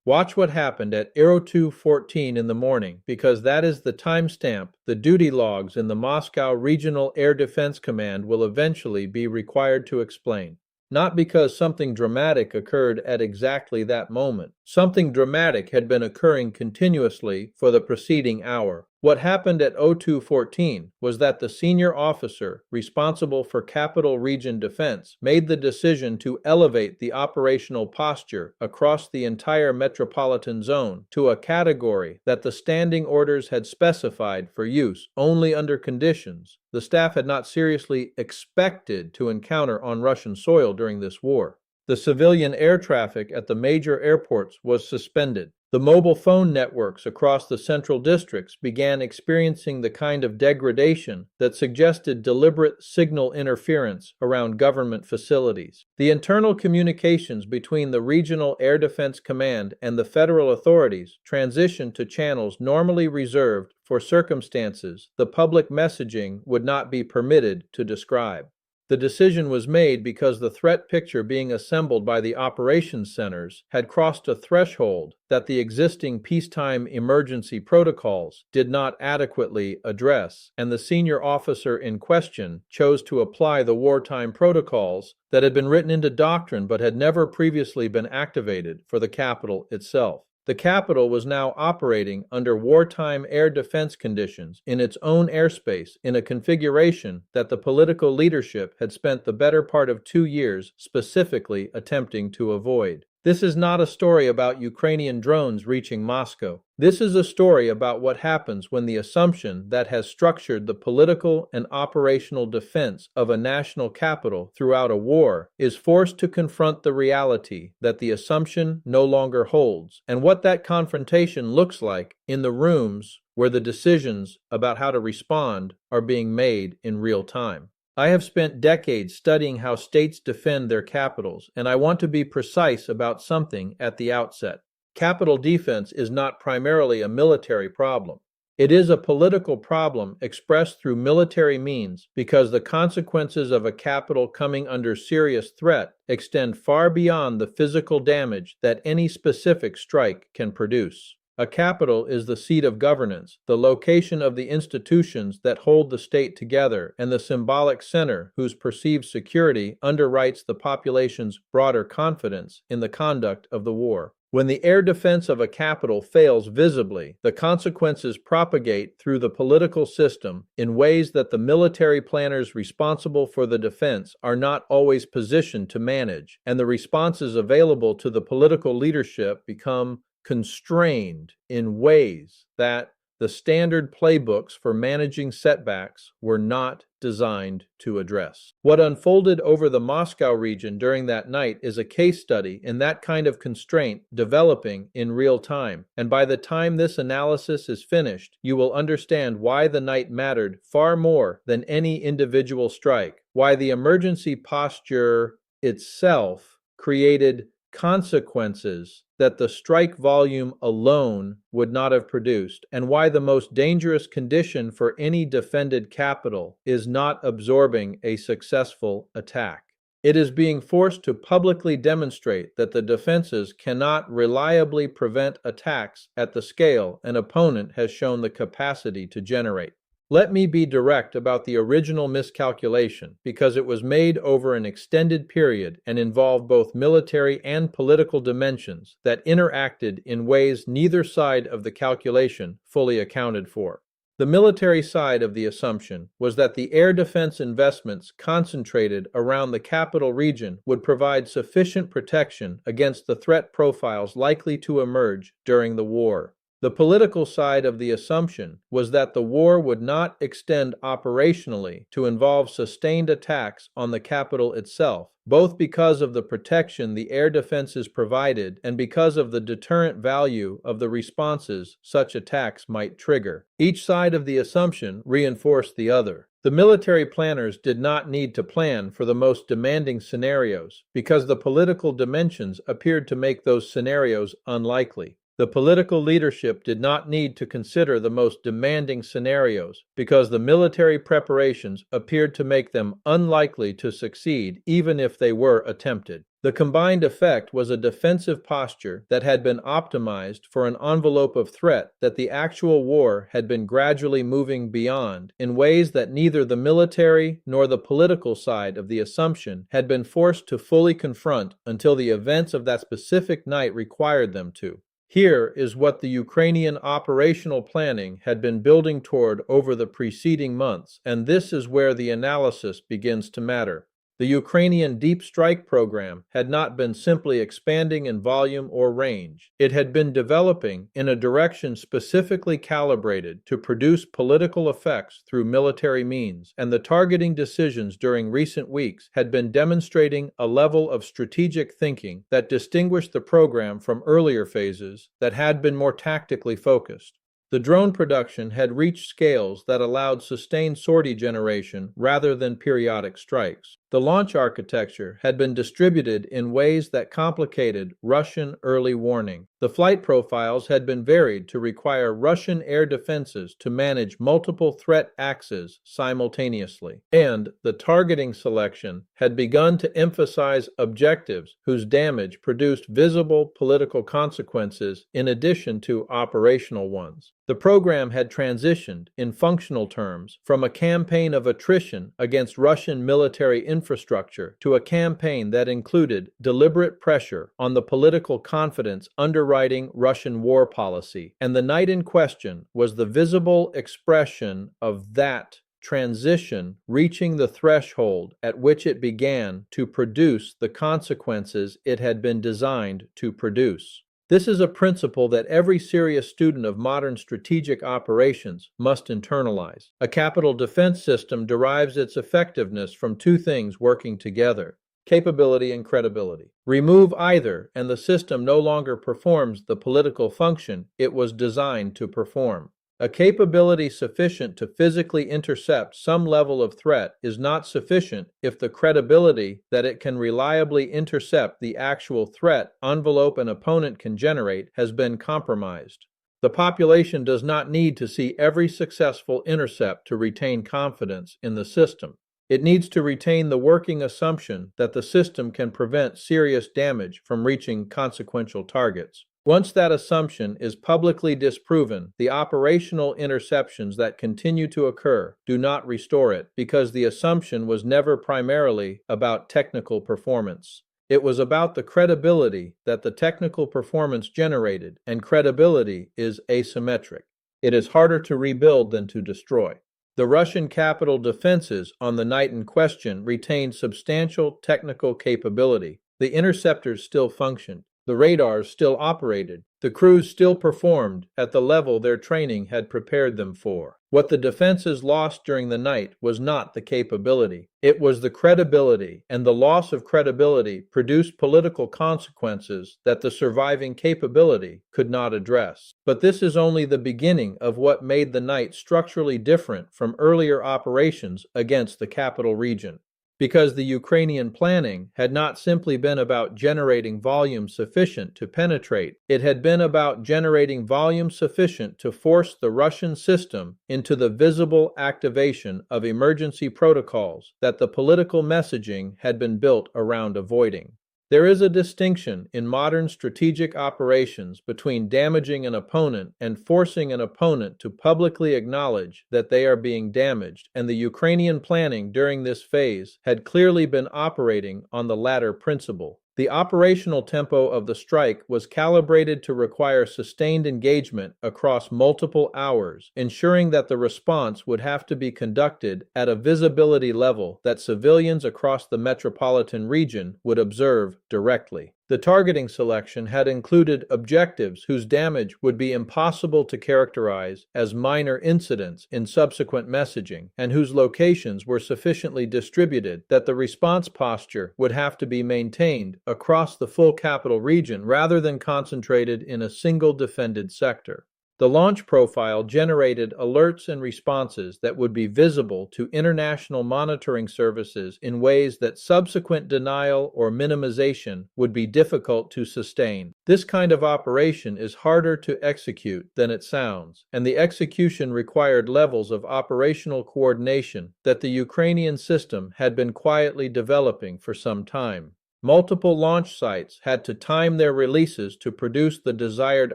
Watch what happened at 02:14 in the morning, because that is the timestamp the duty logs in the Moscow Regional Air Defense Command will eventually be required to explain. Not because something dramatic occurred at exactly that moment. Something dramatic had been occurring continuously for the preceding hour. What happened at 02:14 was that the senior officer responsible for Capital Region defense made the decision to elevate the operational posture across the entire metropolitan zone to a category that the standing orders had specified for use only under conditions the staff had not seriously expected to encounter on Russian soil during this war. The civilian air traffic at the major airports was suspended. The mobile phone networks across the central districts began experiencing the kind of degradation that suggested deliberate signal interference around government facilities. The internal communications between the Regional Air Defense Command and the federal authorities transitioned to channels normally reserved for circumstances the public messaging would not be permitted to describe. The decision was made because the threat picture being assembled by the operations centers had crossed a threshold that the existing peacetime emergency protocols did not adequately address, and the senior officer in question chose to apply the wartime protocols that had been written into doctrine but had never previously been activated for the capital itself. The capital was now operating under wartime air defense conditions in its own airspace in a configuration that the political leadership had spent the better part of 2 years specifically attempting to avoid. This is not a story about Ukrainian drones reaching Moscow. This is a story about what happens when the assumption that has structured the political and operational defense of a national capital throughout a war is forced to confront the reality that the assumption no longer holds, and what that confrontation looks like in the rooms where the decisions about how to respond are being made in real time. I have spent decades studying how states defend their capitals, and I want to be precise about something at the outset. Capital defense is not primarily a military problem. It is a political problem expressed through military means because the consequences of a capital coming under serious threat extend far beyond the physical damage that any specific strike can produce. A capital is the seat of governance, the location of the institutions that hold the state together, and the symbolic center whose perceived security underwrites the population's broader confidence in the conduct of the war. When the air defense of a capital fails visibly, the consequences propagate through the political system in ways that the military planners responsible for the defense are not always positioned to manage, and the responses available to the political leadership become constrained in ways that the standard playbooks for managing setbacks were not designed to address. What unfolded over the Moscow region during that night is a case study in that kind of constraint developing in real time, and by the time this analysis is finished, you will understand why the night mattered far more than any individual strike, why the emergency posture itself created consequences that the strike volume alone would not have produced, and why the most dangerous condition for any defended capital is not absorbing a successful attack. It is being forced to publicly demonstrate that the defenses cannot reliably prevent attacks at the scale an opponent has shown the capacity to generate. Let me be direct about the original miscalculation, because it was made over an extended period and involved both military and political dimensions that interacted in ways neither side of the calculation fully accounted for. The military side of the assumption was that the air defense investments concentrated around the capital region would provide sufficient protection against the threat profiles likely to emerge during the war. The political side of the assumption was that the war would not extend operationally to involve sustained attacks on the capital itself, both because of the protection the air defenses provided and because of the deterrent value of the responses such attacks might trigger. Each side of the assumption reinforced the other. The military planners did not need to plan for the most demanding scenarios because the political dimensions appeared to make those scenarios unlikely. The political leadership did not need to consider the most demanding scenarios because the military preparations appeared to make them unlikely to succeed even if they were attempted. The combined effect was a defensive posture that had been optimized for an envelope of threat that the actual war had been gradually moving beyond in ways that neither the military nor the political side of the assumption had been forced to fully confront until the events of that specific night required them to. Here is what the Ukrainian operational planning had been building toward over the preceding months, and this is where the analysis begins to matter. The Ukrainian deep strike program had not been simply expanding in volume or range. It had been developing in a direction specifically calibrated to produce political effects through military means, and the targeting decisions during recent weeks had been demonstrating a level of strategic thinking that distinguished the program from earlier phases that had been more tactically focused. The drone production had reached scales that allowed sustained sortie generation rather than periodic strikes. The launch architecture had been distributed in ways that complicated Russian early warning. The flight profiles had been varied to require Russian air defenses to manage multiple threat axes simultaneously. And the targeting selection had begun to emphasize objectives whose damage produced visible political consequences in addition to operational ones. The program had transitioned, in functional terms, from a campaign of attrition against Russian military infrastructure to a campaign that included deliberate pressure on the political confidence underwriting Russian war policy, and the night in question was the visible expression of that transition reaching the threshold at which it began to produce the consequences it had been designed to produce. This is a principle that every serious student of modern strategic operations must internalize. A capital defense system derives its effectiveness from two things working together: capability and credibility. Remove either, and the system no longer performs the political function it was designed to perform. A capability sufficient to physically intercept some level of threat is not sufficient if the credibility that it can reliably intercept the actual threat envelope an opponent can generate has been compromised. The population does not need to see every successful intercept to retain confidence in the system. It needs to retain the working assumption that the system can prevent serious damage from reaching consequential targets. Once that assumption is publicly disproven, the operational interceptions that continue to occur do not restore it, because the assumption was never primarily about technical performance. It was about the credibility that the technical performance generated, and credibility is asymmetric. It is harder to rebuild than to destroy. The Russian capital defenses on the night in question retained substantial technical capability. The interceptors still functioned. The radars still operated. The crews still performed at the level their training had prepared them for. What the defenses lost during the night was not the capability. It was the credibility, and the loss of credibility produced political consequences that the surviving capability could not address. But this is only the beginning of what made the night structurally different from earlier operations against the capital region. Because the Ukrainian planning had not simply been about generating volume sufficient to penetrate, it had been about generating volume sufficient to force the Russian system into the visible activation of emergency protocols that the political messaging had been built around avoiding. There is a distinction in modern strategic operations between damaging an opponent and forcing an opponent to publicly acknowledge that they are being damaged, and the Ukrainian planning during this phase had clearly been operating on the latter principle. The operational tempo of the strike was calibrated to require sustained engagement across multiple hours, ensuring that the response would have to be conducted at a visibility level that civilians across the metropolitan region would observe directly. The targeting selection had included objectives whose damage would be impossible to characterize as minor incidents in subsequent messaging, and whose locations were sufficiently distributed that the response posture would have to be maintained across the full capital region rather than concentrated in a single defended sector. The launch profile generated alerts and responses that would be visible to international monitoring services in ways that subsequent denial or minimization would be difficult to sustain. This kind of operation is harder to execute than it sounds, and the execution required levels of operational coordination that the Ukrainian system had been quietly developing for some time. Multiple launch sites had to time their releases to produce the desired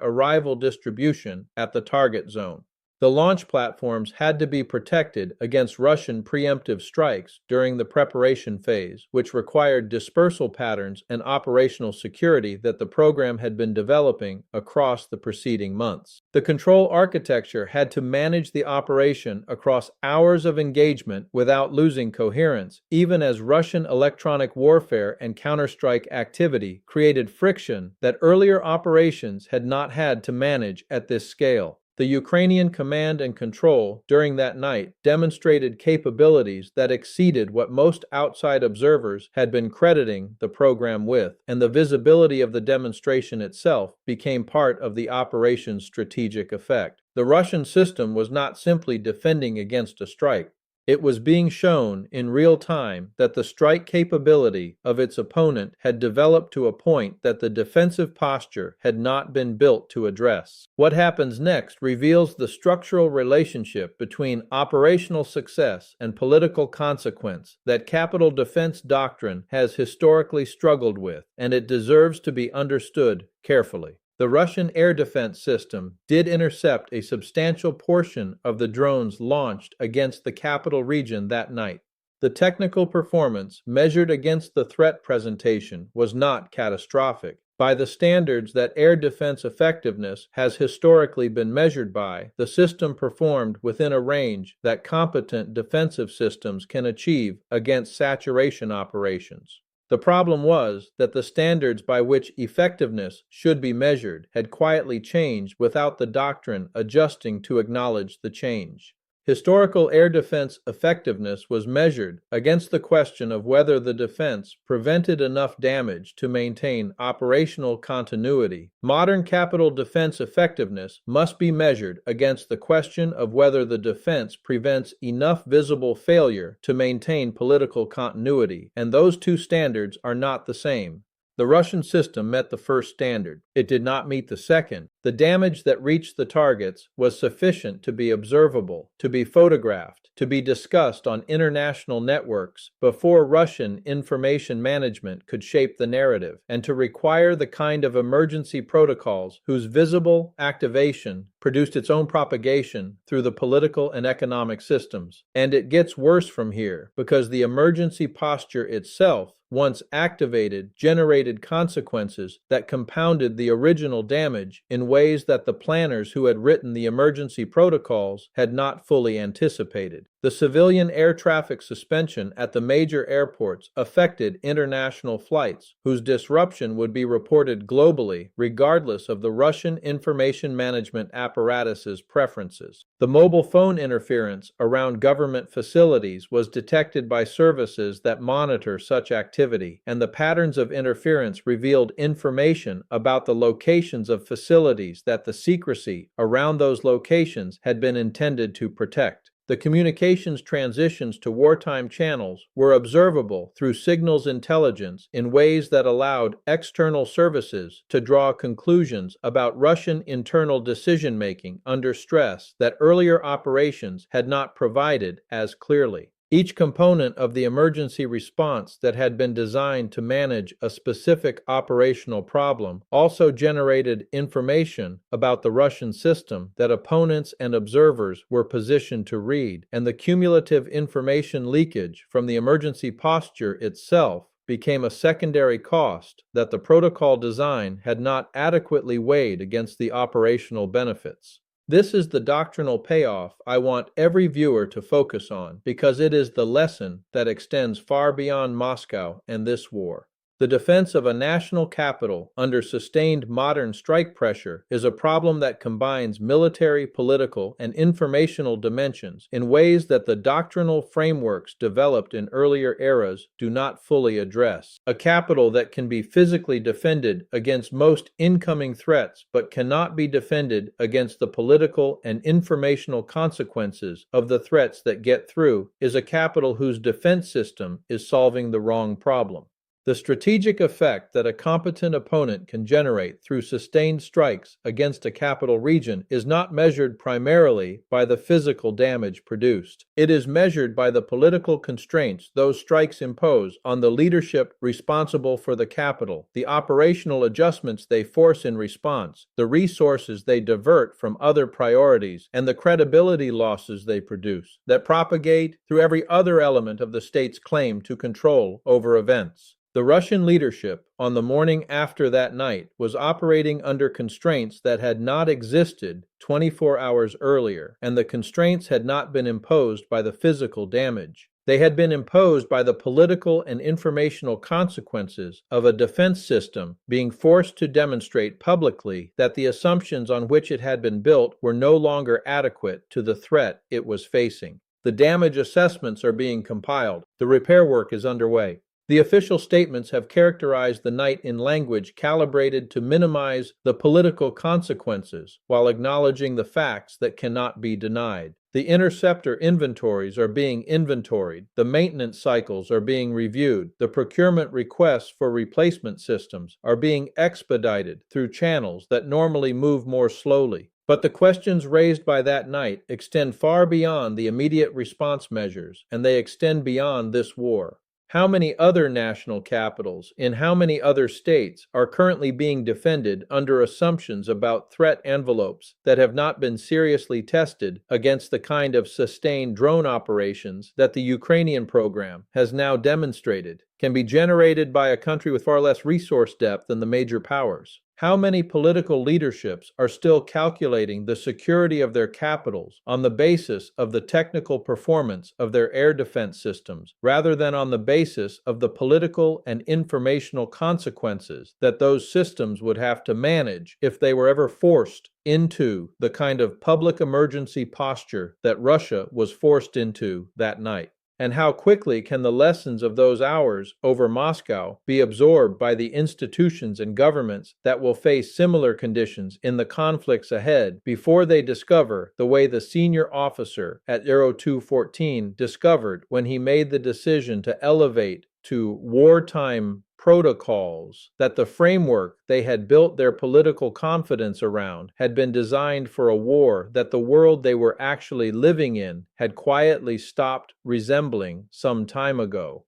arrival distribution at the target zone. The launch platforms had to be protected against Russian preemptive strikes during the preparation phase, which required dispersal patterns and operational security that the program had been developing across the preceding months. The control architecture had to manage the operation across hours of engagement without losing coherence, even as Russian electronic warfare and counterstrike activity created friction that earlier operations had not had to manage at this scale. The Ukrainian command and control during that night demonstrated capabilities that exceeded what most outside observers had been crediting the program with, and the visibility of the demonstration itself became part of the operation's strategic effect. The Russian system was not simply defending against a strike. It was being shown in real time that the strike capability of its opponent had developed to a point that the defensive posture had not been built to address. What happens next reveals the structural relationship between operational success and political consequence that capital defense doctrine has historically struggled with, and it deserves to be understood carefully. The Russian air defense system did intercept a substantial portion of the drones launched against the capital region that night. The technical performance measured against the threat presentation was not catastrophic. By the standards that air defense effectiveness has historically been measured by, the system performed within a range that competent defensive systems can achieve against saturation operations. The problem was that the standards by which effectiveness should be measured had quietly changed without the doctrine adjusting to acknowledge the change. Historical air defense effectiveness was measured against the question of whether the defense prevented enough damage to maintain operational continuity. Modern capital defense effectiveness must be measured against the question of whether the defense prevents enough visible failure to maintain political continuity, and those two standards are not the same. The Russian system met the first standard. It did not meet the second. The damage that reached the targets was sufficient to be observable, to be photographed, to be discussed on international networks before Russian information management could shape the narrative, and to require the kind of emergency protocols whose visible activation produced its own propagation through the political and economic systems. And it gets worse from here, because the emergency posture itself, once activated, generated consequences that compounded the original damage in ways that the planners who had written the emergency protocols had not fully anticipated. The civilian air traffic suspension at the major airports affected international flights, whose disruption would be reported globally regardless of the Russian information management apparatus's preferences. The mobile phone interference around government facilities was detected by services that monitor such activity, and the patterns of interference revealed information about the locations of facilities that the secrecy around those locations had been intended to protect. The communications transitions to wartime channels were observable through signals intelligence in ways that allowed external services to draw conclusions about Russian internal decision-making under stress that earlier operations had not provided as clearly. Each component of the emergency response that had been designed to manage a specific operational problem also generated information about the Russian system that opponents and observers were positioned to read, and the cumulative information leakage from the emergency posture itself became a secondary cost that the protocol design had not adequately weighed against the operational benefits. This is the doctrinal payoff I want every viewer to focus on, because it is the lesson that extends far beyond Moscow and this war. The defense of a national capital under sustained modern strike pressure is a problem that combines military, political, and informational dimensions in ways that the doctrinal frameworks developed in earlier eras do not fully address. A capital that can be physically defended against most incoming threats but cannot be defended against the political and informational consequences of the threats that get through is a capital whose defense system is solving the wrong problem. The strategic effect that a competent opponent can generate through sustained strikes against a capital region is not measured primarily by the physical damage produced. It is measured by the political constraints those strikes impose on the leadership responsible for the capital, the operational adjustments they force in response, the resources they divert from other priorities, and the credibility losses they produce that propagate through every other element of the state's claim to control over events. The Russian leadership, on the morning after that night, was operating under constraints that had not existed 24 hours earlier, and the constraints had not been imposed by the physical damage. They had been imposed by the political and informational consequences of a defense system being forced to demonstrate publicly that the assumptions on which it had been built were no longer adequate to the threat it was facing. The damage assessments are being compiled. The repair work is underway. The official statements have characterized the night in language calibrated to minimize the political consequences while acknowledging the facts that cannot be denied. The interceptor inventories are being inventoried, the maintenance cycles are being reviewed, the procurement requests for replacement systems are being expedited through channels that normally move more slowly. But the questions raised by that night extend far beyond the immediate response measures, and they extend beyond this war. How many other national capitals in how many other states are currently being defended under assumptions about threat envelopes that have not been seriously tested against the kind of sustained drone operations that the Ukrainian program has now demonstrated can be generated by a country with far less resource depth than the major powers? How many political leaderships are still calculating the security of their capitals on the basis of the technical performance of their air defense systems, rather than on the basis of the political and informational consequences that those systems would have to manage if they were ever forced into the kind of public emergency posture that Russia was forced into that night? And how quickly can the lessons of those hours over Moscow be absorbed by the institutions and governments that will face similar conditions in the conflicts ahead before they discover the way the senior officer at Aero 214 discovered when he made the decision to elevate to wartime protocols that the framework they had built their political confidence around had been designed for a war that the world they were actually living in had quietly stopped resembling some time ago.